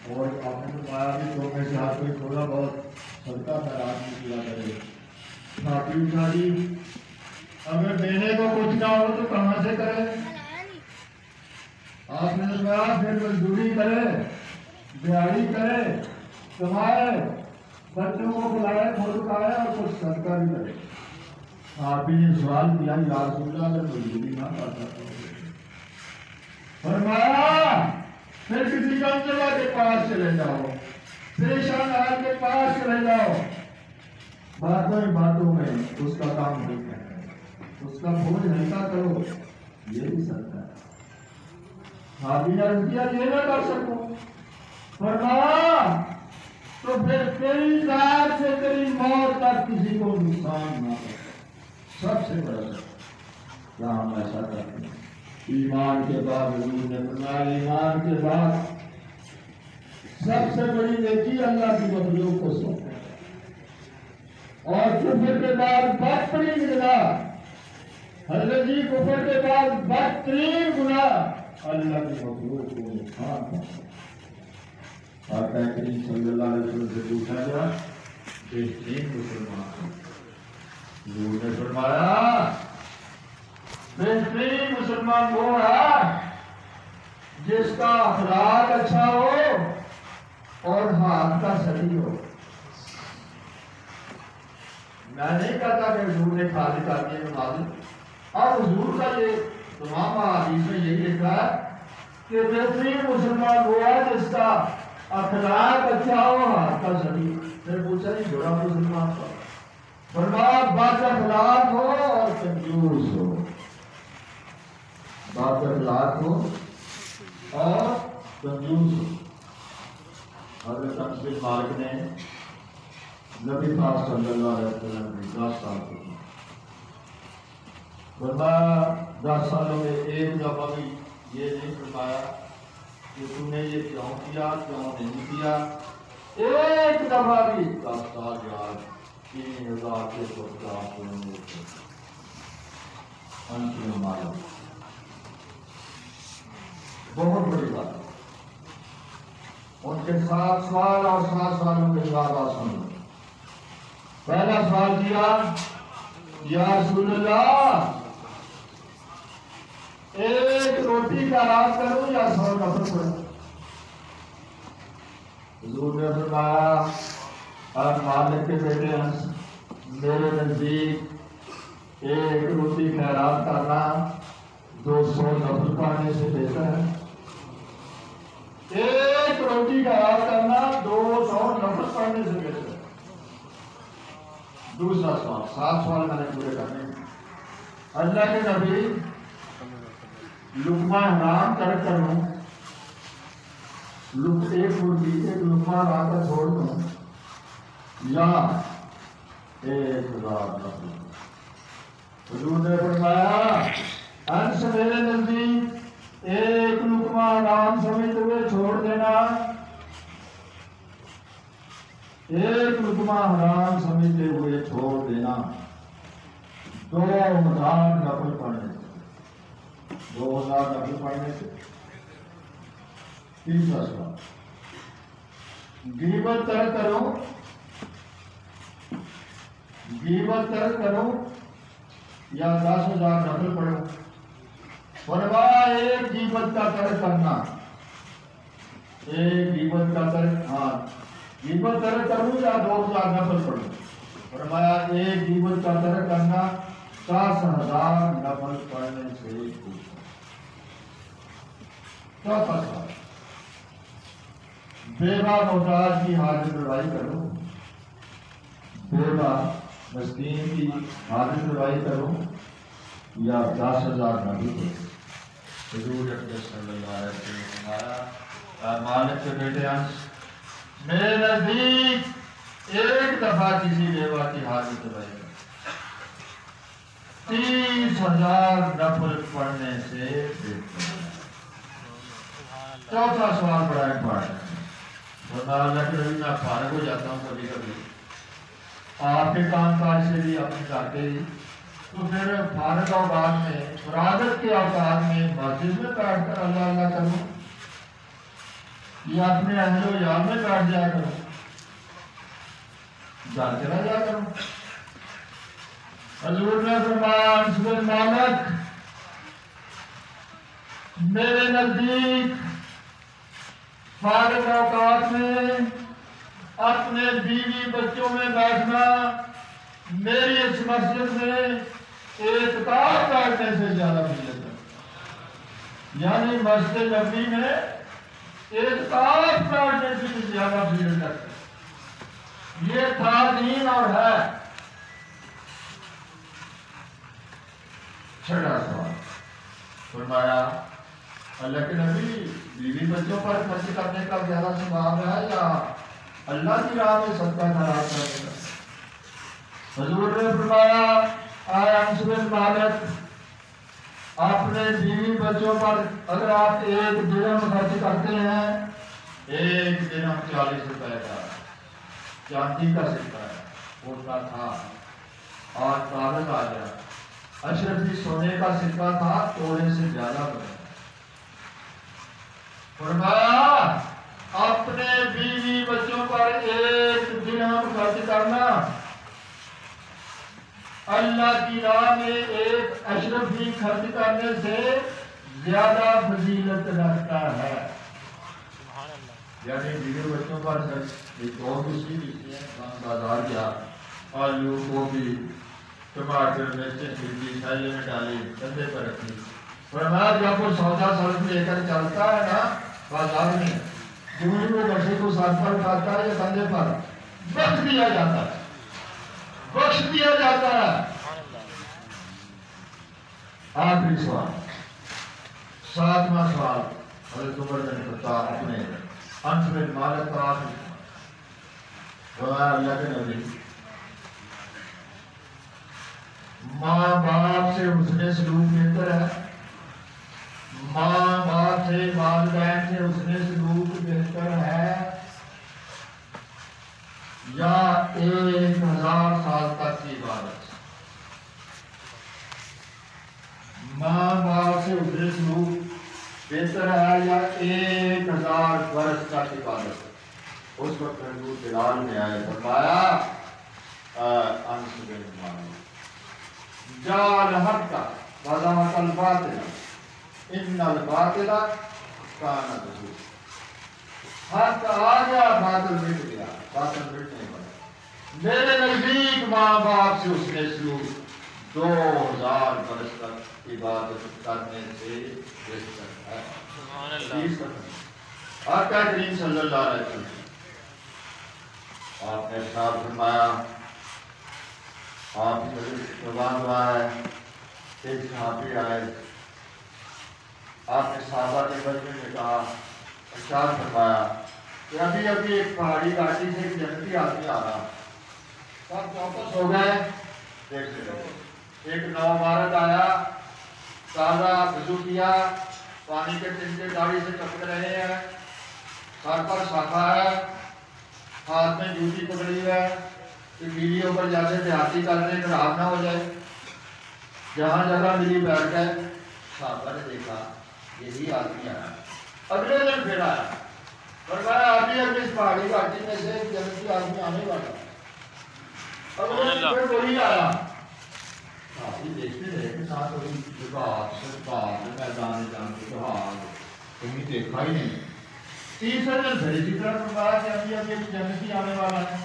اور آپ نے بتایا کہ تو میں سے آپ کوئی تھوڑا بہت صدقہ خیرات بھی کیا کرے. شادی شادی اگر دینے کو کچھ نہ ہو تو کہاں سے کرے؟ آپ نے کہا پھر مزدوری کرے، دیہڑی کرے، کمائے، بچوں کو کھلائے، خود کھائے اور کچھ صدقہ بھی کرے. آپ ہی نے سوال کیا یا رسول اللہ اگر مزدوری نہ کر سکتا فرمایا پھر کسی کم جگہ کے پاس چلے جاؤ، پریشان حال کے پاس چلے جاؤ. باتوں میں اس کا کام نہیں کرنا، اس کا بوجھ ہلکا کرو، یہ بھی سکتا ہے. شادی عرض کیا یہ نہ کر سکو. فرمایا تو پھر تیری ذات سے تیری موت تک کسی کو نقصان نہ کرو. سب سے بڑا کیا ہم ایسا کرتے ہیں؟ ایمان کے بعد حضور نے فرمایا ایمان کے بعد سب سے بڑی نیکی اللہ کی مخلوق کو سونپنا اور کفر کے بعد بدترین گناہ، حضرت جی کفر کے بعد بدترین گناہ اللہ کی مخلوق کو نقصان پہنچانا. اور کریم صلی اللہ علیہ وسلم سے پوچھا گیا بہترین مسلمان. حضور نے فرمایا بہترین مسلمان وہ ہے جس کا اخلاق اچھا ہو اور ہاتھ کا سری ہو. میں نہیں کہتا کہ حضور نے خالی کر دیا نماز، اور حضور کا یہ تمام حدیث میں یہی لکھا ہے کہ بہترین مسلمان وہ ہے جس کا اخلاق اچھا ہو، ہاتھ کا سری. پھر پوچھا نہیں بڑا مسلمان کا؟ فرمایا بد اخلاق ہو اور کنجوس ہو. بد اخلاق ہو اور کنجوس ہو. حضرت انس بن مالک نے نبی پاک صلی اللہ علیہ وسلم نے 10 سال کی. فرمایا 10 سالوں میں ایک دفعہ بھی یہ نہیں فرمایا کہ تم نے یہ کیوں کیا، کیوں نہیں کیا. ایک دفعہ بھی 10 سال یاد 3000 کے پچاس انس بن مالک. بہت بڑی بات. ان کے 7 سال اور 7 سالوں کے بعد آپ سن لو. پہلا سوال کیا یا رسول اللہ ایک روٹی کا راز کروں یا 100 نفل پڑھوں؟ حضور نے فرمایا اور مالک کے بیٹے انس، میرے نزدیک ایک روٹی خیرات کرنا 200 نفل پڑھنے سے بہتر ہے. ایک روٹی خیرات کرنا 200 نفل پڑھنے سے بہتر ہے. دوسرا سوال، 7 سوال میں نے پورے کرنے. اللہ کے نبی لقمہ حرام ترک کروں، ایک لقمہ حرام کا چھوڑ دوں یا 1000 نفل. حضور نے فرمایا انس میرے نزدیک ایک لقمہ حرام سمجھتے ہوئے چھوڑ دینا، ایک لقمہ حرام سمجھتے ہوئے چھوڑ دینا 2000 نفل پڑھنے سے، 2000 نفل پڑھنے سے. تیسرا سوال، غیبت ترک کرو، غیبت ترک کرو یا 10,000 نفل پڑھو؟ فرمایا ایک غیبت کا ترک کرنا، ایک غیبت کا ترک، ہاں غیبت ترک کروں یا 2000 نفل پڑھوں؟ فرمایا ایک غیبت کا ترک کرنا 10,000 نفل پڑھنے سے پوچھا. چوتھا سوال، بیوہ محتاج کی حاجت روائی کروں، بیوہ مسکین کی حاجت روائی کروں یا 10,000 نفل پڑھوں؟ حضور اقدس صلی اللہ علیہ وسلم نے فرمایا مالک کے بیٹے انس، میرے نزدیک ایک دفعہ کسی بیوہ کی حاجت رہے 30,000 نفل پڑھنے سے بہتر ہے۔ چوتھا سوال بڑا امپورٹنٹ ہے۔ اللہ کے نبی میں فارغ ہو جاتا ہوں کبھی کبھی آپ کے کام کاج سے بھی اپنے گھر کے بھی، تو پھر فارغ اوقات میں فرادت کے اوقات میں مسجد میں بیٹھ کر اللہ اللہ کروں یا اپنے اہل و عیال میں بیٹھ جایا کروں، گھر چلا جایا کروں؟ حضور نے فرمایا انس بن مالک میرے نزدیک فارغ اوقات میں اپنے بیوی بچوں میں بیٹھنا میری اس مسجد میں اعتکاف بیٹھنے سے زیادہ فضیلت ہے۔ یعنی مسجد نبوی میں اعتکاف بیٹھنے سے زیادہ فضیلت ہے۔ یہ تھا دین اور ہے۔ چھٹا سوال فرمایا اللہ کے نبی بیوی بچوں پر خرچ کرنے کا زیادہ ثواب ہے یا اللہ کی راہ میں صدقہ خیرات کرنے کا؟ حضور نے فرمایا اے انس بن مالک اپنے بیوی بچوں پر اگر آپ 1 درہم خرچ کرتے ہیں، 1 درہم 40 روپے کا چاندی کا سکہ ہے اتنا تھا اور کاغذ آ گیا، اشرفی سونے کا سکہ تھا توڑے سے زیادہ بنا۔ فرمایا اپنے بیوی بچوں پر 1 درہم خرچ کرنا اللہ کی راہ میں 1 اشرفی خرچ کرنے سے زیادہ فضیلت رکھتا ہے۔ یعنی بیوی بچوں پر ایک اور دوسری بھی ہے، بازار گیا آلو گوبھی ٹماٹر مرچیں خریدی تھیلے میں ڈالی کندھے پر رکھی، فرمایا جب وہ سودا سڑک لے کر چلتا ہے نا بازار میں، جو وہ بچے کو ساتھ پر اٹھاتا ہے یا کندھے پر بخش دیا جاتا ہے، بخش دیا جاتا ہے۔ آخری سوال 7واں سوال حضرت عمر بن خطاب اپنے انس بن مالک کا آخری سوال اللہ کے نبی ماں باپ سے حسن سلوک بہتر ہے، ماں باپ سے والدین سے حسن سلوک بہتر ہے یا 1000 سال تک کی عبادت؟ ماں باپ سے حسن سلوک بہتر ہے یا 1000 برس تک عبادت؟ اس وقت حضور بلال میں آئے فرمایا انس بن مالک جعل حق وزمت الباطل ان الباطل کان ذہوقا، حق آ گیا باطل مٹ گیا، باطل مٹنے والا۔ میرے نزدیک ماں باپ سے اس نے سلوک 2000 برس تک عبادت کرنے سے بہتر ہے۔ آقا کریم صلی اللہ علیہ وسلم آپ نے ارشاد فرمایا، آپ کی زبان ہوا ہے، ایک صحابی آئے، آپ نے صحابہ کے بارے میں کہا، ارشاد فرمایا کہ ابھی ابھی ایک پہاڑی گھاٹی سے ایک جنتی آدمی آ رہا، سب واپس ہو گئے، دیکھتے رہے، ایک نومرد آیا، تازہ وضو کیا، پانی کے ٹنکے داڑھی سے ٹپک رہے ہیں، سر پر شاخا ہے، ہاتھ میں جوتی پکڑی ہے کہ بیڑیوں پر جیسے دیہاتی کرنے خراب نہ ہو جائے، جہاں جگہ ملی بیٹھ گئے۔ صحابہ نے دیکھا یہی آدمی آیا، اگلے دن پھر آیا، فرمایا ابھی ابھی اس پہاڑی گھاٹی میں سے ایک جنتی آدمی آنے والا، اگلے دن پھر وہی آیا۔ صحابی دیکھتے رہے کہ ساتھ وہی جگات سرکار میدان جان کے جہاز کہیں دیکھا ہی نہیں۔ تیسرے دن پھر اسی طرح فرمایا کہ ابھی ابھی ایک جنتی آنے والا ہے۔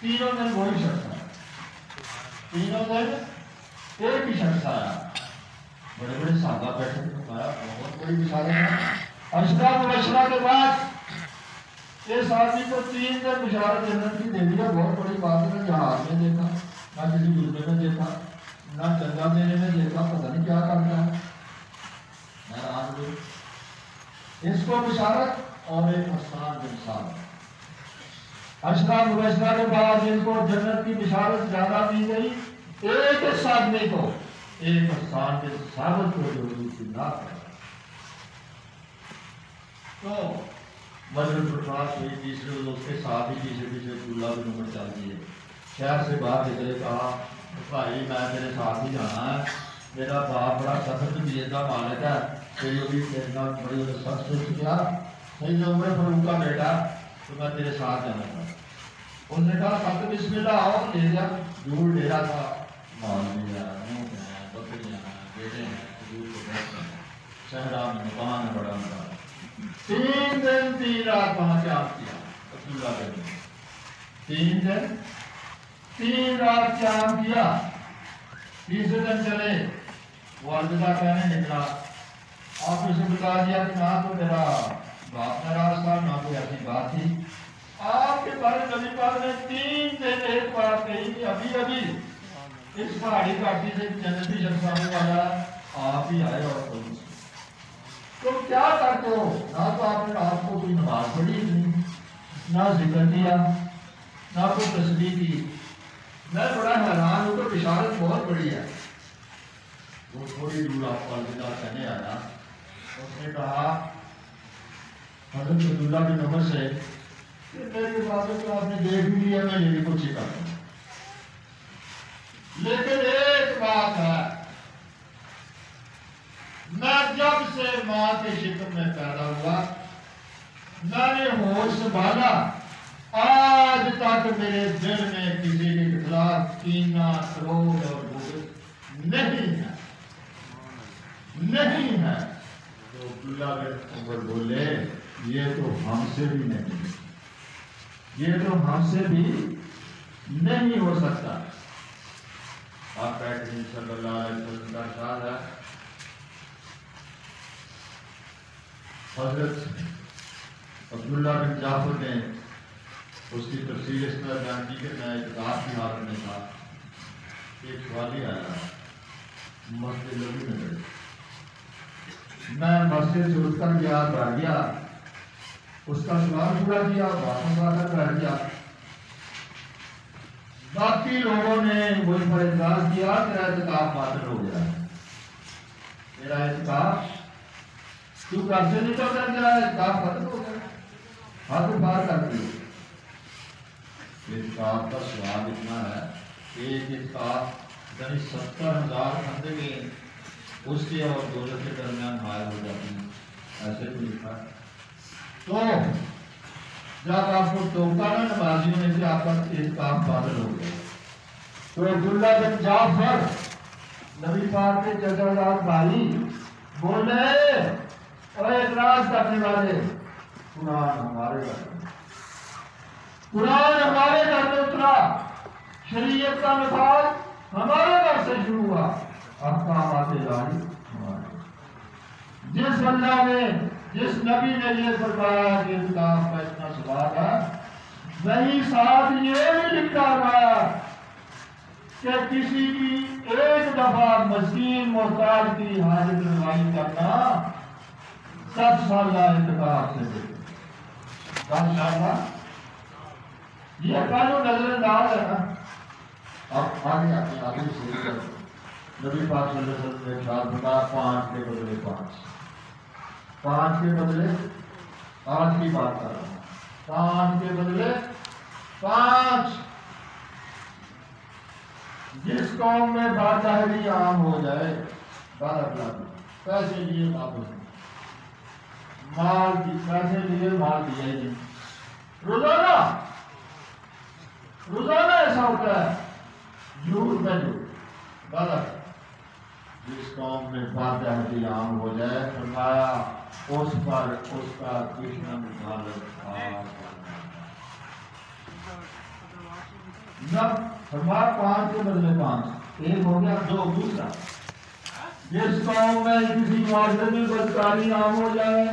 تینوں دن وہی شخص آیا، تینوں دن ایک ہی شخص آیا۔ بڑے بڑے صحابہ بیٹھے فرمایا بہت بڑی بشارت ہے۔ اشرا مبشرہ کے بعد اس آدمی کو 3 دن بشارت جنت کی دے دیا، بہت بڑی بات ہے۔ جہاز میں دیکھا، نہ کسی گروپے میں دیکھا، نہ چندہ دینے میں دیکھا، پتہ نہیں کیا کرتا ہے، حیران ہوئے۔ اس کو بشارت اور ایک حسان بن ثابت اشرا مبشرہ کے بعد جن کو جنت کی بشارت زیادہ دی گئی، ایک اس آدمی کو، ایک انسان کے ثابت کو جو حضور کی نعت کر رہا ہے۔ تو مجلس الفاظ ہوئی تیسرے دوست کے ساتھ ہی پیچھے پیچھے عبداللہ بن عمر چل دیے، شہر سے باہر نکلے، کہا بھائی میں تیرے ساتھ ہی جانا ہے، میرا باپ بڑا سخت طبیعت کا مالک ہے، تیری بھی بڑی سخت ہو چکا، سیدنا عمر فاروق کا بیٹا، تو میں تیرے ساتھ جانا چاہتا ہوں۔ اس نے کہا سب بسم اللہ آؤ، لے جا، دور ڈیرا تھا، مال لیا، اونٹ ہیں، بکریاں ہیں، بیٹے ہیں، دور کو بیٹھتے ہیں، صحرا میں مکان بڑا تھا۔ 3 دن 3 رات وہاں قیام کیا عبداللہ بن عمر، 3 دن 3 رات قیام کیا۔ تیسرے دن چلے، وہ الوداع کہنے نکلا، آپ اسے بتا دیا کہ نہ تو میرا باپ ناراض تھا، نہ کوئی ایسی بات تھی، آپ کے بارے نبی پاک نے 3 دن ایک بات کہی کہ ابھی ابھی اس پہاڑی گھاٹی سے جنتی شخص آنے والا، آپ ہی آئے اور کوئی نہیں۔ تم کیا کرتے ہو؟ نہ تو آپ نے رات کو کوئی نماز پڑھی نہیں، نہ ذکر کیا، نہ کوئی تسبیح کی، میں بڑا حیران ہوں، تو بشارت بہت بڑی ہے۔ وہ تھوڑی دور آپ کو الوداع کہنے آیا، اس نے کہا حضرت عبداللہ بن عمر سے کہ میری عبادت کو آپ نے دیکھ بھی لیا، میں یہ بھی کچھ ہی کرتا ہوں، لیکن ایک بات ہے، میں جب سے ماں کے شکم میں پیدا ہوا، میں نے ہوش سنبھالا، آج تک میرے دل میں کسی کے خلاف کینہ، کروڑ اور بغض نہیں ہے، نہیں ہے۔ تو عبداللہ بن عمر بولے یہ تو ہم سے بھی نہیں، یہ تو ہم سے بھی نہیں ہو سکتا۔ آپ بیٹھے صلی اللہ علیہ وسلم کا ارشاد ہے، حضرت عبداللہ بن جعفر نے اس کی تفصیل اس طرح بیان کی کہ میں اعتکاف کی حالت میں تھا، ایک سوالی آیا مسجد نبوی میں گئے، میں مسجد سے اٹھ کر گیا، بیٹھ گیا، اس کا سوال پورا کیا، واپس آ کر بیٹھ گیا۔ باقی لوگوں نے مجھ پر اعتراض کیا، تیرا اعتکاف باطل ہو گیا، میرا اعتکاف تو گھر سے نکل کر گیا، اعتکاف ختم ہو گیا، ہاتھ باہر کر دیا۔ اعتکاف کا سوال اتنا ہے، ایک اعتکاف یعنی 70,000 خندقیں اس کے اور دولت کے درمیان حائل ہو جاتی ہیں، ایسے تو لکھا ہے۔ تو جب آپ کو ٹوکا نا نمازیوں نے کہ آپ کا اعتکاف باطل ہو گیا، تو عبداللہ بن جعفر نبی پاک کے چچا زاد بھائی بولے اور اعتراض کرنے والے، قرآن ہمارے گھر میں، قرآن ہمارے گھر میں اترا، شریعت کا نفاذ ہمارے گھر سے شروع ہوا، احکامات الہی ہمارے۔ جس اللہ نے، جس نبی نے یہ فرمایا کہ اعتکاف کا اتنا ثواب ہے، وہی ساتھ یہ بھی لکھا ہوا کہ کسی کی ایک دفعہ مسکین محتاج کی حاجت روائی کرنا 10 سالہ اعتکاف سے بہتر۔ 10 سالہ یہ قانون نظر انداز ہے نا۔ اب آگے آگے شروع کرتے نبی پاک صلی اللہ علیہ وسلم نے ارشاد فرمایا 5 کے بدلے 5، 5 کے بدلے، آج کی بات کر رہا ہوں، 5 کے بدلے 5۔ جس قوم میں باطاہری عام ہو جائے، پیسے لیے واپس، مال کی پیسے لیے مال دیا ہی نہیں، روزانہ ایسا ہوتا ہے، جھوٹ میں جھوٹ غلط۔ جس قوم میں باطاہری عام ہو جائے، فرمایا اس پر اس کا دشمن غالب نہ، فرمایا 5 کے بدلے 5، ایک ہو گیا 2، دوسرا جس قوم میں کسی معاشرے میں بدکاری عام ہو جائے،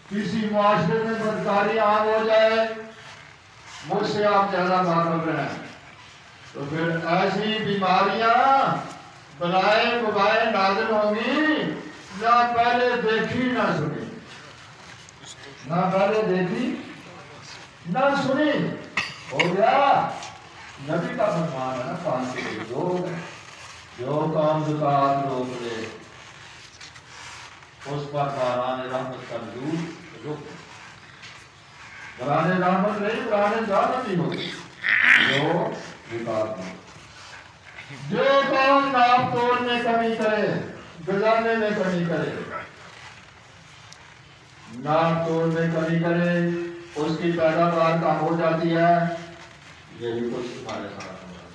کسی معاشرے میں بدکاری عام ہو جائے، مجھ سے آپ زیادہ باخبر ہیں، تو پھر ایسی بیماریاں بلائیں وبائیں نازل ہوں گی نہ پہلے دیکھی نہ سنی۔ نہ پہلے دیکھی نہ سنی، ہو گیا نبی کا فرمان ہے نا، 5 لوگ جو قوم زکات روک دے اس پر باران رحمت کا نزول رک، باران رحمت نہیں، باران جہنم نہیں ہوگی جو زکات دے۔ جو قوم ناپ توڑ میں کمی کرے، گزارنے میں کمی کرے، ناپ توڑ میں کمی کرے، اس کی پیداوار کم ہو جاتی ہے، یہی کچھ ہمارے ساتھ ہو رہا ہے۔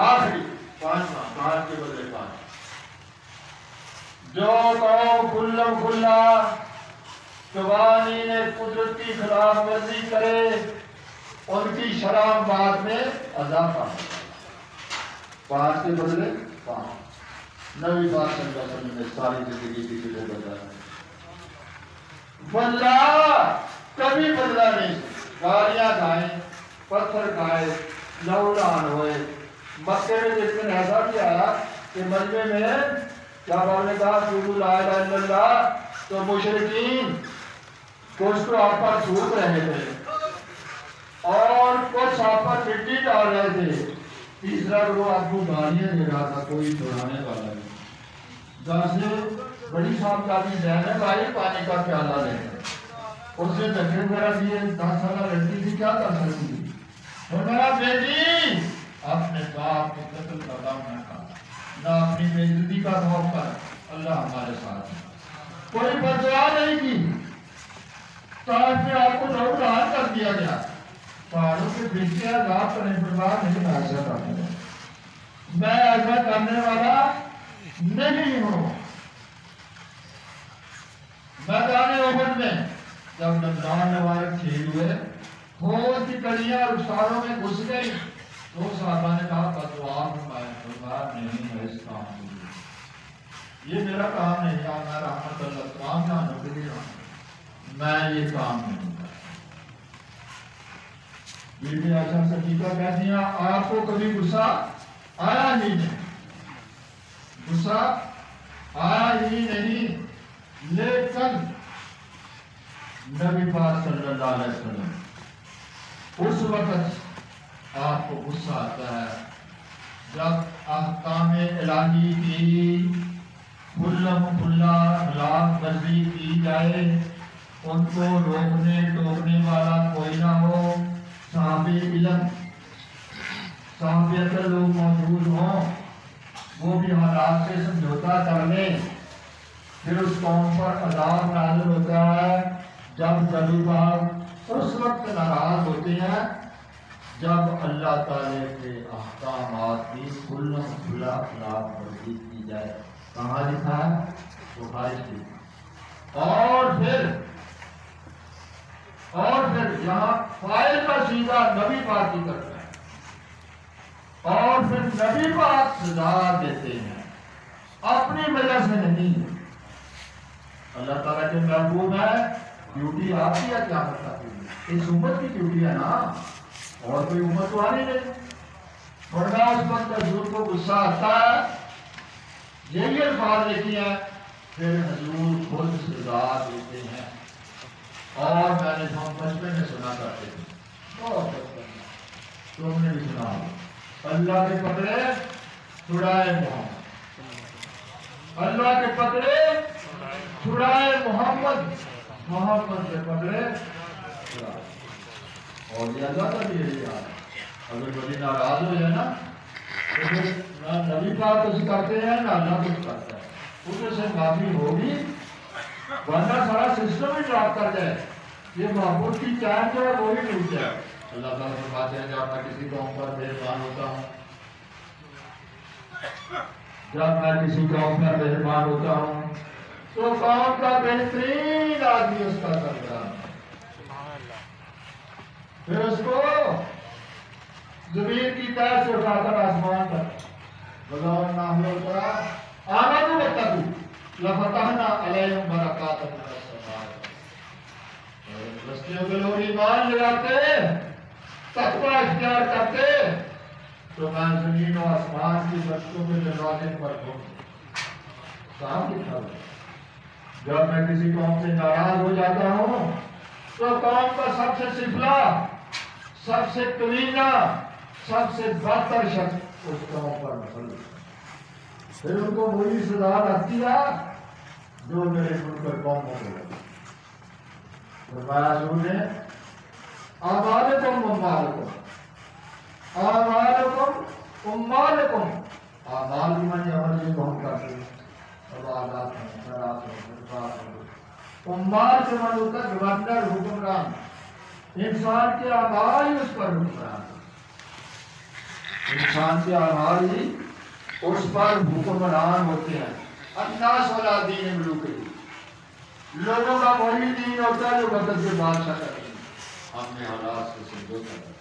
آخری 5 کے بدلے 5، جو قوم کھلم کھلا قوانین قدرت کی خلاف ورزی کرے ان کی شراب بات میں اضافہ ہے۔ 5 کے بدلے 5، نبی پاک صلی اللہ علیہ وسلم نے ساری زندگی کی چیزیں بدلا، بدلا کبھی بدلا نہیں، گالیاں کھائیں، پتھر کھائے، لہولان ہوئے۔ مکے میں جس دن ایسا بھی آیا کہ مجمع میں جب آپ نے کہا قولوا لا الہ الا اللہ تو مشرکین کچھ تو آپ پر تھوک رہے تھے اور کچھ آپ پر مٹی ڈال رہے تھے، تیسرا گروہ آپ کو گالیاں دے رہا تھا، کوئی چھڑانے والا نہیں۔ جہاں سے بڑی صاحب کا بھی زینب آئی، پانی کا پیالہ لے کر اس نے دھکے وغیرہ دیے، 10 سالہ لڑکی تھی، کیا کر سکتی تھی؟ فرمایا بیٹی اپنے باپ کے قتل کا غم نہ کھا، نہ اپنی بے عزتی کا خوف کر، اللہ ہمارے ساتھ ہے۔ کوئی بددعا نہیں کی، طائف میں آپ کو لہولہان کر دیا گیا، پہاڑوں کے بیچے عذاب کرنے پر بعد نہیں، میں ایسا کرنے والا، میں ایسا کرنے والا نہیں ہوں۔ میدان احد میں جب رمضان مبارک کھیل ہوئے، خون کی کڑیاں رخساروں میں گھس گئی، تو صحابہ نے کہا بددعا فرمایا نہیں ہے اس کام کے لیے، یہ میرا کام نہیں ہے، میں رحمت اللہ کام جانوں کے لیے میں یہ کام نہیں کرتا۔ یہ بھی ایسا صدیقہ کہتی ہیں آپ کو کبھی غصہ آیا ہی نہیں، غصہ آیا ہی نہیں، لیکن نبی پاک صلی اللہ علیہ وسلم اس وقت آپ کو غصہ آتا ہے جب احکام الہی کی کھلم کھلا خلاف ورزی کی جائے، ان کو روکنے ٹوکنے والا کوئی نہ ہو، صاحب علم صاحب عقل لوگ موجود ہوں، وہ بھی حالات سے سمجھوتا کر لیں، پھر اس قوم پر عذاب نازل ہوتا ہے۔ جب نبی پاک اس وقت ناراض ہوتے ہیں جب اللہ تعالی کے احکامات کی کھلم کھلا خلاف ورزی کی جائے۔ کہاں لکھا ہے؟ بخاری شریف۔ اور پھر یہاں فاعل کا صیغہ نبی پاک کی طرف ہے، اور پھر نبی پاک سزا دیتے ہیں اپنی وجہ سے نہیں، اللہ تعالیٰ کے محبوب ہے، ڈیوٹی آپ کی ہے کیا کرتا، اس امت کی ڈیوٹی ہے نا، اور کوئی امت تو آنی نہیں۔ ورنہ اس وقت حضور کو غصہ آتا ہے، یہی الفاظ لکھی ہیں، پھر حضور خود سزا دیتے ہیں۔ اور میں نے ہم بچپن میں سنا کرتے تھے، بہت بچپن میں، تم نے بھی سنا ہوگا، اللہ کے پکڑے چھڑائے محمد، اللہ کے پکڑے چھڑائے محمد، محمد کے پکڑے چھڑائے۔ اور یہ اللہ کا بھی یہی حال ہے، اگر بڑی ناراض ہو جائے نا تو پھر نہ نبی پاک کچھ کرتے ہیں نہ اللہ کچھ کرتا ہے، اس سے معافی ہوگی، ورنہ سارا سسٹم ہی ڈراپ کر جائے، یہ محبوب کی چین جو ہے وہ بھی ٹوٹ جائے۔ اللہ تعالیٰ فرماتے ہیں جب میں کسی قوم پر مہربان ہوتا ہوں، جب میں کسی قوم پر مہربان ہوتا ہوں تو قوم کا بہترین آدمی اس کا سردار ہے، پھر اس کو زمین کی تہ سے اٹھا کر آسمان تک بغور نام ہوتا آمدو واتقوا لفتحنا علیہم برکات من السماء، بستیوں کے لوگ ایمان لے آتے، تقوی اختیار کرتے تو میں زمین و آسمان کی برکتوں کے دروازے پر ہوں۔ صاحب لکھا ہوا جب میں کسی قوم سے ناراض ہو جاتا ہوں تو قوم کا سب سے سفلا، سب سے کمینہ، سب سے بدتر شخص اس قوم پر مسلط ہے۔ پھر ان کو وہی سزا لگتی ہے جو میرے ملک پر قوموں کو لگتی ہے۔ فرمایا حضور نے اعمالکم اموالکم، اعمالکم اموالکم، اعمال کی معنی عمل جو ہم کرتے ہیں، عبادات ہیں، خیرات ہیں، صدقات ہیں۔ اموال سے معنی ہوتا ہے گورنر، حکمران، انسان کے اعمال ہی اس پر حکمران، انسان کے اعمال ہی اس پر حکمران ہوتے ہیں۔ الناس ولا دین ملوک، لوگوں کا وہی دین ہوتا ہے جو وقت کے بادشاہ کرتے ہیں۔ ہم نے حالات سے سمجھوتا کرا،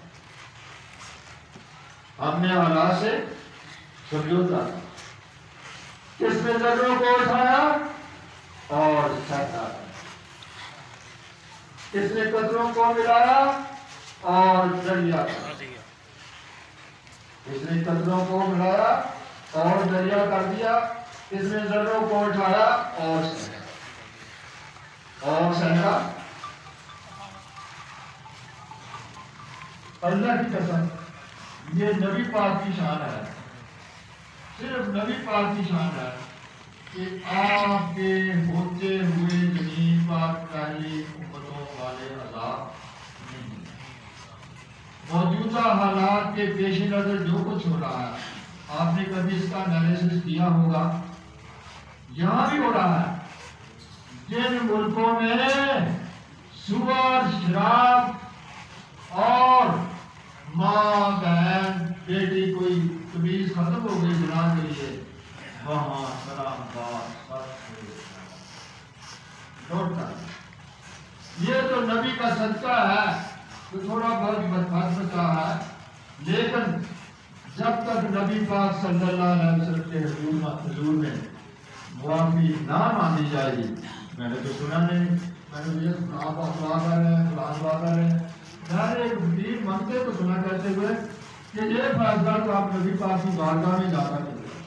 ہم نے حالات سے سمجھوتا کرا۔ کس نے ذروں کو اٹھایا اور چھٹا، کس نے قطروں کو ملایا اور دریا کر دیا، کس نے قطروں کو ملایا اور دریا کر دیا، کس نے ذروں کو اٹھایا اور صحرا۔ اللہ کی قسم یہ نبی پاک کی شان ہے، صرف نبی پاک کی شان ہے کہ آپ کے ہوتے ہوئے زمین پر پہلی امتوں والے عذاب نہیں۔ موجودہ حالات کے پیش نظر جو کچھ ہو رہا ہے، آپ نے کبھی اس کا انالیسس کیا ہوگا؟ یہاں بھی ہو رہا ہے۔ جن ملکوں میں سور، شراب اور ماں بہن بیٹی کوئی تمیز ختم ہو گئی زنا کے لیے، وہاں سلام بات لوٹتا ہے۔ یہ تو نبی کا صدقہ ہے تو تھوڑا بہت بچا ہے، لیکن جب تک نبی پاک صلی اللہ علیہ وسلم کے حضور میں معافی نہ مانگی جائے گی، میں نے تو سنا نہیں، میں نے یہ آپ دعا کر رہے ہیں، قرآن دعا کر رہے ہیں، میں نے ایک حدیث مانگتے تو سنا کہتے ہوئے کہ یہ فیصلہ تو آپ نبی پاک کی بارگاہ میں جا کر کریں،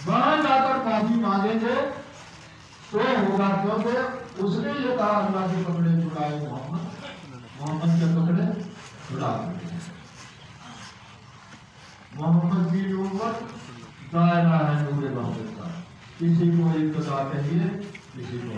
وہاں جا کر معافی مانگیں گے تو ہوگا، کیونکہ اس نے یہ کہا اللہ کے کپڑے چھڑائے محمد کے کپڑے چھڑا دیں۔ محمد کی نبوت دائرہ ہے نور محمد کا، کسی کو ابتدا کہیے، کسی کو